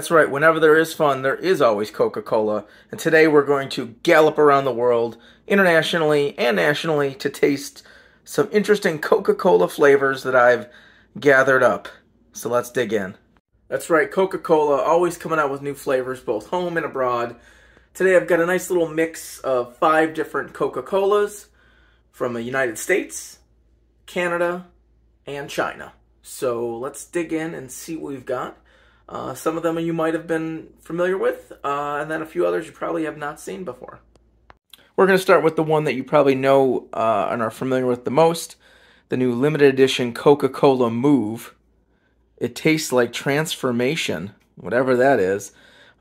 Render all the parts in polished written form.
That's right, whenever there is fun, there is always Coca-Cola. And today we're going to gallop around the world, internationally and nationally, to taste some interesting Coca-Cola flavors that I've gathered up. So let's dig in. That's right, Coca-Cola always coming out with new flavors, both home and abroad. Today I've got a nice little mix of 5 different Coca-Colas from the United States, Canada, and China. So let's dig in and see what we've got. Some of them you might have been familiar with, and then a few others you probably have not seen before. We're going to start with the one that you probably know and are familiar with the most, the new limited edition Coca-Cola Move. It tastes like transformation, whatever that is.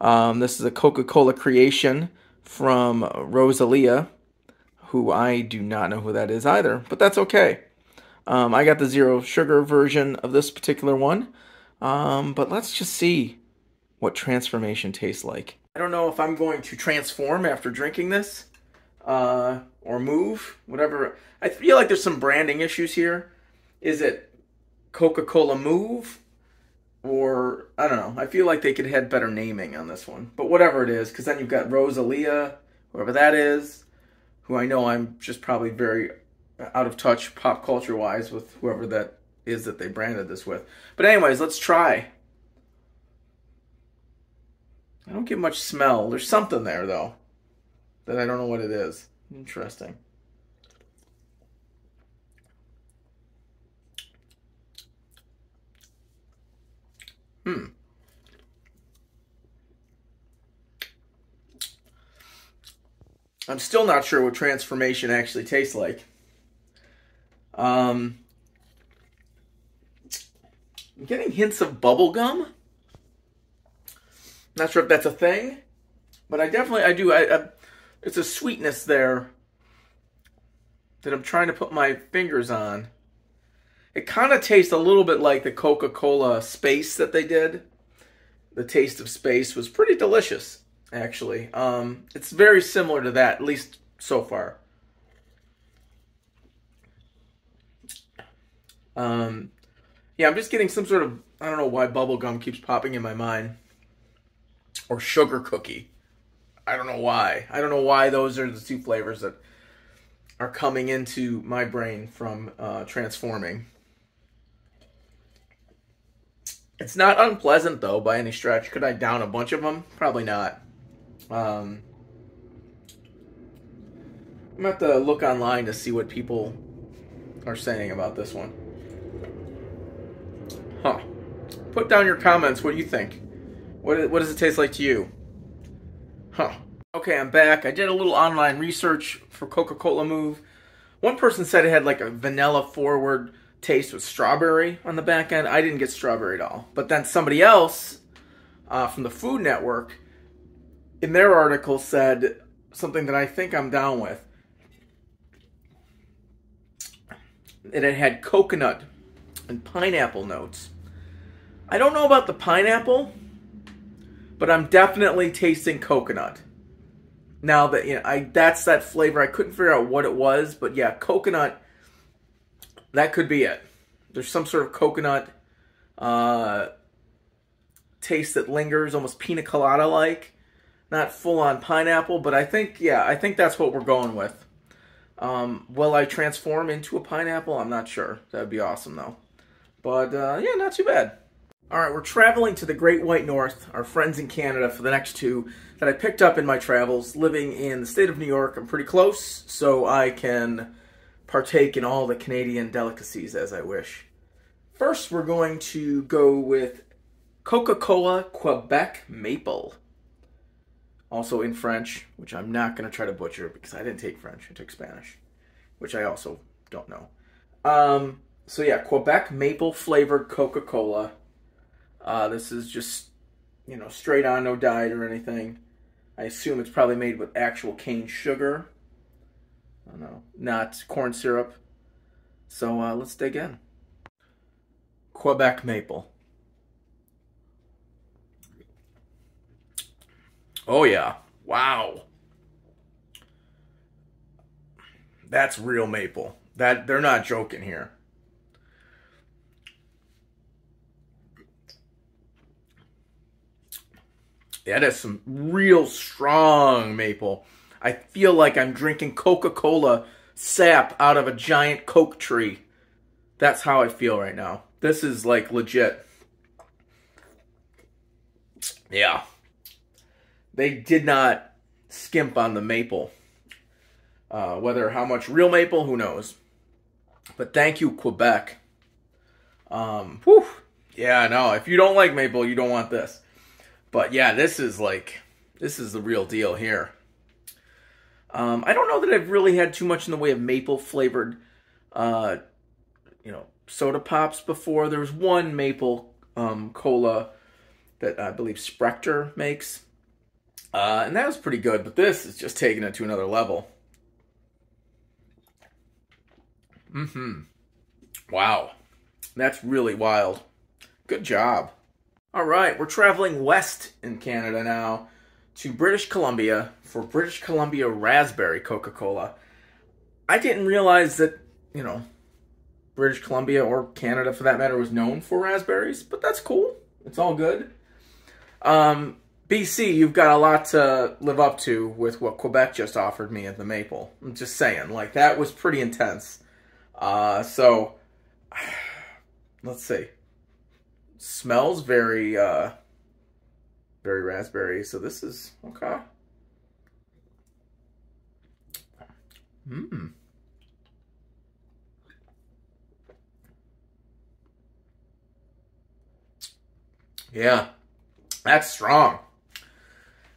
This is a Coca-Cola creation from Rosalia, who I do not know who that is either, but that's okay. I got the zero sugar version of this particular one. But let's just see what transformation tastes like. I don't know if I'm going to transform after drinking this, or move, whatever. I feel like there's some branding issues here. Is it Coca-Cola Move? Or, I don't know. I feel like they could have had better naming on this one. But whatever it is, because then you've got Rosalia, whoever that is, who I know I'm just probably very out of touch pop culture-wise with whoever that is that they branded this with. But anyways, let's try. I don't get much smell. There's something there, though, that I don't know what it is. Interesting. I'm still not sure what transformation actually tastes like. I'm getting hints of bubble gum. Not sure if that's a thing, but I do. It's a sweetness there that I'm trying to put my fingers on. It kind of tastes a little bit like the Coca-Cola Space that they did. The Taste of Space was pretty delicious, actually. It's very similar to that, at least so far. Yeah, I'm just getting some sort of, I don't know why bubblegum keeps popping in my mind. Or sugar cookie. I don't know why. I don't know why those are the 2 flavors that are coming into my brain from transforming. It's not unpleasant, though, by any stretch. Could I down a bunch of them? Probably not. I'm going to have to look online to see what people are saying about this one. Huh. Put down your comments. What do you think? What does it taste like to you? Huh. Okay, I'm back. I did a little online research for Coca-Cola Move. One person said it had like a vanilla-forward taste with strawberry on the back end. I didn't get strawberry at all. But then somebody else from the Food Network, in their article, said something that I think I'm down with. And it had coconut and pineapple notes. I don't know about the pineapple, but I'm definitely tasting coconut. Now that that's that flavor. I couldn't figure out what it was, but yeah, coconut. That could be it. There's some sort of coconut taste that lingers, almost pina colada like. Not full on pineapple, but I think that's what we're going with. Will I transform into a pineapple? I'm not sure. That would be awesome though. But yeah, not too bad. Alright, we're traveling to the Great White North, our friends in Canada, for the next 2 that I picked up in my travels. Living in the state of New York, I'm pretty close, so I can partake in all the Canadian delicacies as I wish. First, we're going to go with Coca-Cola Quebec Maple. Also in French, which I'm not going to try to butcher because I didn't take French, I took Spanish, which I also don't know. So yeah, Quebec Maple flavored Coca-Cola. This is just, straight on, no diet or anything. I assume it's probably made with actual cane sugar. I don't know, not corn syrup. So let's dig in. Quebec Maple. Oh yeah, wow. That's real maple. They're not joking here. Yeah, that is some real strong maple. I feel like I'm drinking Coca-Cola sap out of a giant Coke tree. That's how I feel right now. This is like legit. Yeah. They did not skimp on the maple. Whether how much real maple, who knows. But thank you, Quebec. Whew. Yeah, no, if you don't like maple, you don't want this. But yeah, this is the real deal here. I don't know that I've really had too much in the way of maple flavored, soda pops before. There was one maple cola that I believe Spectre makes, and that was pretty good. But this is just taking it to another level. Wow, that's really wild. Good job. All right, we're traveling west in Canada now to British Columbia for British Columbia Raspberry Coca-Cola. I didn't realize that, British Columbia, or Canada for that matter, was known for raspberries, but that's cool. It's all good. BC, you've got a lot to live up to with what Quebec just offered me at the maple. I'm just saying, that was pretty intense. So, let's see. Smells very, very raspberry. So this is okay. Yeah, that's strong.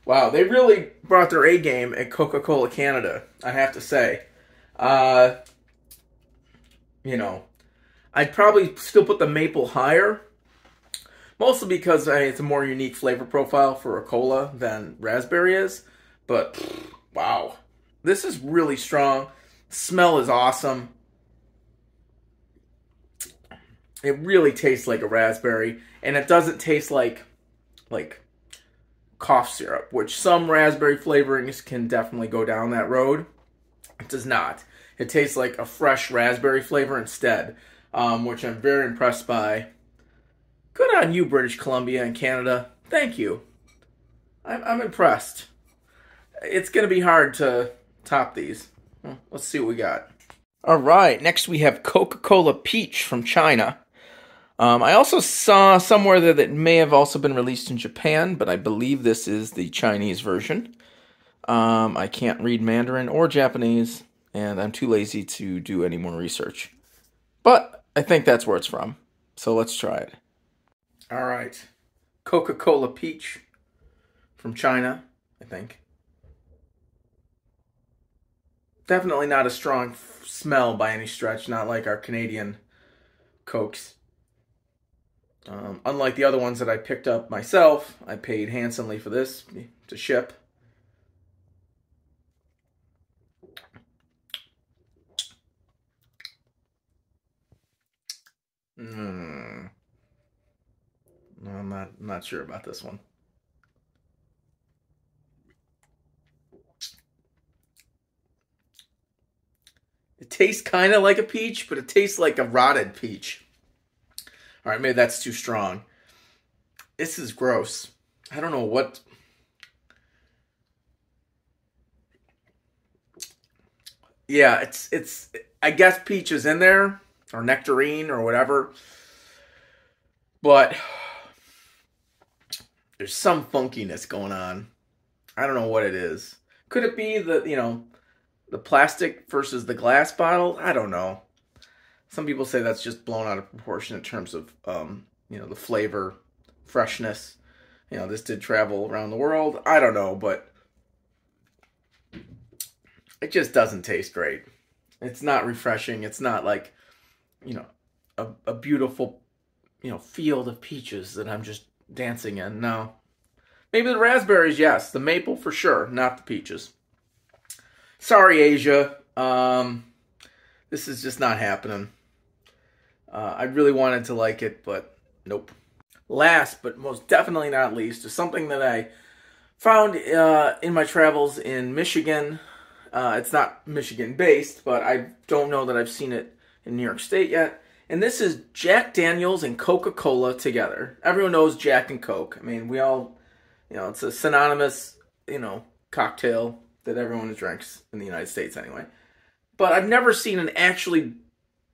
Wow, they really brought their A game at Coca-Cola Canada, I have to say. I'd probably still put the maple higher. Mostly because it's a more unique flavor profile for a cola than raspberry is. But, wow. This is really strong. Smell is awesome. It really tastes like a raspberry. And it doesn't taste like cough syrup, which some raspberry flavorings can definitely go down that road. It does not. It tastes like a fresh raspberry flavor instead, which I'm very impressed by. Good on you, British Columbia and Canada. Thank you. I'm impressed. It's going to be hard to top these. Let's see what we got. All right, next we have Coca-Cola Peach from China. I also saw somewhere that it may have also been released in Japan, but I believe this is the Chinese version. I can't read Mandarin or Japanese, and I'm too lazy to do any more research. But I think that's where it's from, so let's try it. All right, Coca-Cola Peach from China, I think. Definitely not a strong smell by any stretch, not like our Canadian Cokes. Unlike the other ones that I picked up myself, I paid handsomely for this to ship. No, I'm not sure about this one. It tastes kind of like a peach, but it tastes like a rotted peach. All right, maybe that's too strong. This is gross. I don't know what. Yeah, it's. I guess peach is in there, or nectarine, or whatever. But there's some funkiness going on. I don't know what it is. Could it be the the plastic versus the glass bottle? I don't know. Some people say that's just blown out of proportion in terms of, the flavor, freshness. This did travel around the world. I don't know, but it just doesn't taste great. It's not refreshing. It's not like, a beautiful, field of peaches that I'm just dancing in. No. Maybe the raspberries, yes. The maple for sure, not the peaches. Sorry, Asia. This is just not happening. I really wanted to like it, but nope. Last, but most definitely not least, is something that I found in my travels in Michigan. It's not Michigan-based, but I don't know that I've seen it in New York State yet. And this is Jack Daniels and Coca-Cola together. Everyone knows Jack and Coke. I mean, we all You know, it's a synonymous, cocktail that everyone drinks in the United States anyway. But I've never seen an actually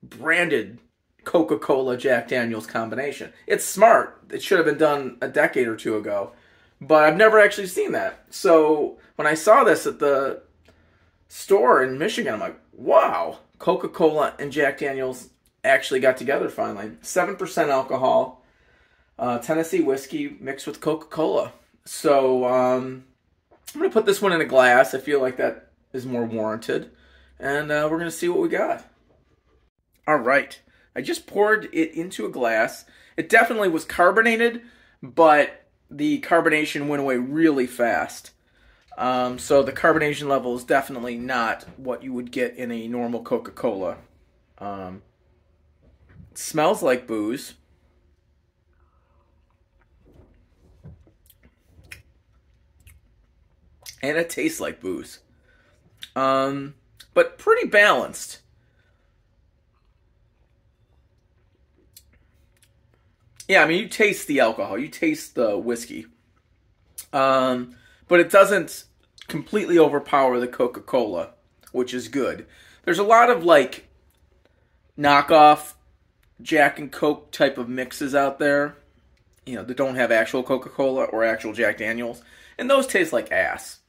branded Coca-Cola Jack Daniels combination. It's smart. It should have been done a decade or two ago. But I've never actually seen that. So when I saw this at the store in Michigan, I'm like, wow, Coca-Cola and Jack Daniels actually got together finally. 7% alcohol, Tennessee whiskey mixed with Coca-Cola. So I'm going to put this one in a glass. I feel like that is more warranted. And we're going to see what we got. All right. I just poured it into a glass. It definitely was carbonated, but the carbonation went away really fast. So the carbonation level is definitely not what you would get in a normal Coca-Cola. It smells like booze. And it tastes like booze. But pretty balanced. Yeah, I mean, you taste the alcohol. You taste the whiskey. But it doesn't completely overpower the Coca-Cola, which is good. There's a lot of, like, knockoff Jack and Coke type of mixes out there, that don't have actual Coca-Cola or actual Jack Daniels. And those taste like ass.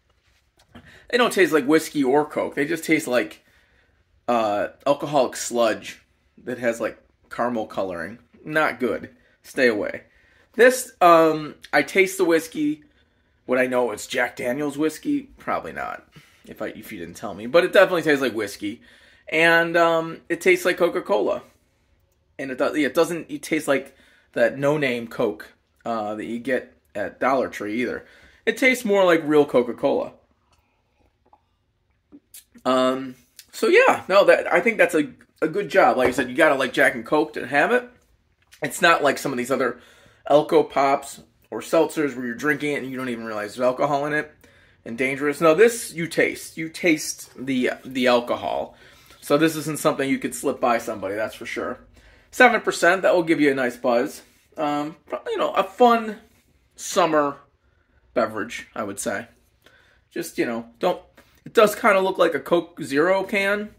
They don't taste like whiskey or Coke. They just taste like alcoholic sludge that has, like, caramel coloring. Not good. Stay away. This, I taste the whiskey. Would I know it's Jack Daniels whiskey? Probably not, if you didn't tell me. But it definitely tastes like whiskey. And it tastes like Coca-Cola. And it doesn't taste like that no-name Coke that you get at Dollar Tree either. It tastes more like real Coca-Cola. So yeah, no, I think that's a good job. Like I said, you gotta like Jack and Coke to have it. It's not like some of these other Elko Pops or seltzers where you're drinking it and you don't even realize there's alcohol in it and dangerous. No, this you taste. You taste the alcohol. So this isn't something you could slip by somebody, that's for sure. 7%, that will give you a nice buzz. A fun summer beverage, I would say. Just, it does kind of look like a Coke Zero can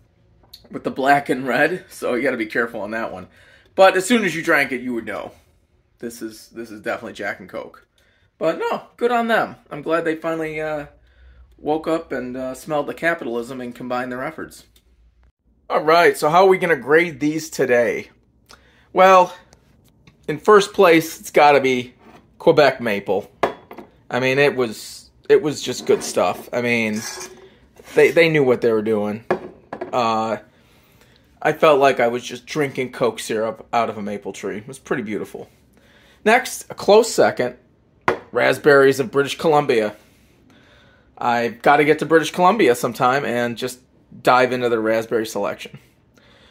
with the black and red, so you got to be careful on that one. But as soon as you drank it, you would know. This is definitely Jack and Coke. But no, good on them. I'm glad they finally woke up and smelled the capitalism and combined their efforts. All right, so how are we going to grade these today? Well, in first place, it's got to be Quebec Maple. I mean, it was just good stuff. I mean, they knew what they were doing. I felt like I was just drinking Coke syrup out of a maple tree. It was pretty beautiful. Next, a close second, raspberries of British Columbia. I've got to get to British Columbia sometime and just dive into the raspberry selection.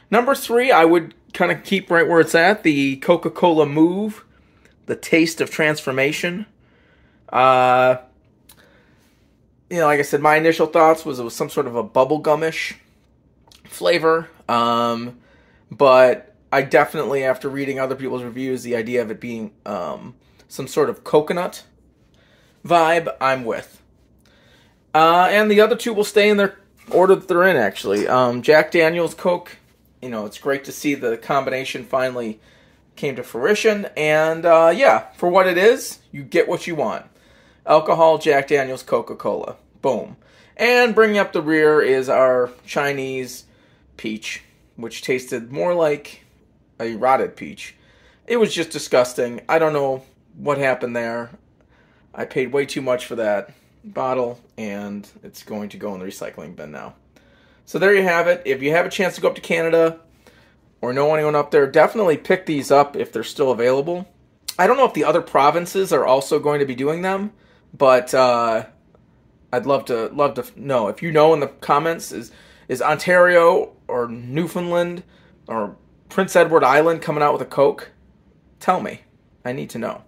Number 3, I would kind of keep right where it's at, the Coca-Cola Move, the taste of transformation. Like I said, my initial thoughts was it was some sort of a bubblegumish flavor. But I definitely, after reading other people's reviews, the idea of it being some sort of coconut vibe, I'm with. And the other two will stay in their order that they're in, actually. Jack Daniels Coke, it's great to see the combination finally came to fruition. And for what it is, you get what you want. Alcohol, Jack Daniels Coca-Cola. Boom. And bringing up the rear is our Chinese peach, which tasted more like a rotted peach. It was just disgusting. I don't know what happened there. I paid way too much for that bottle, and it's going to go in the recycling bin now. So there you have it. If you have a chance to go up to Canada or know anyone up there, definitely pick these up if they're still available. I don't know if the other provinces are also going to be doing them, but I'd love to know. If you know in the comments, is Ontario or Newfoundland or Prince Edward Island coming out with a Coke? Tell me. I need to know.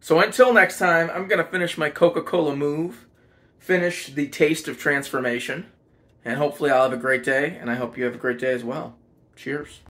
So until next time, I'm going to finish my Coca-Cola Move, finish the taste of transformation, and hopefully I'll have a great day, and I hope you have a great day as well. Cheers.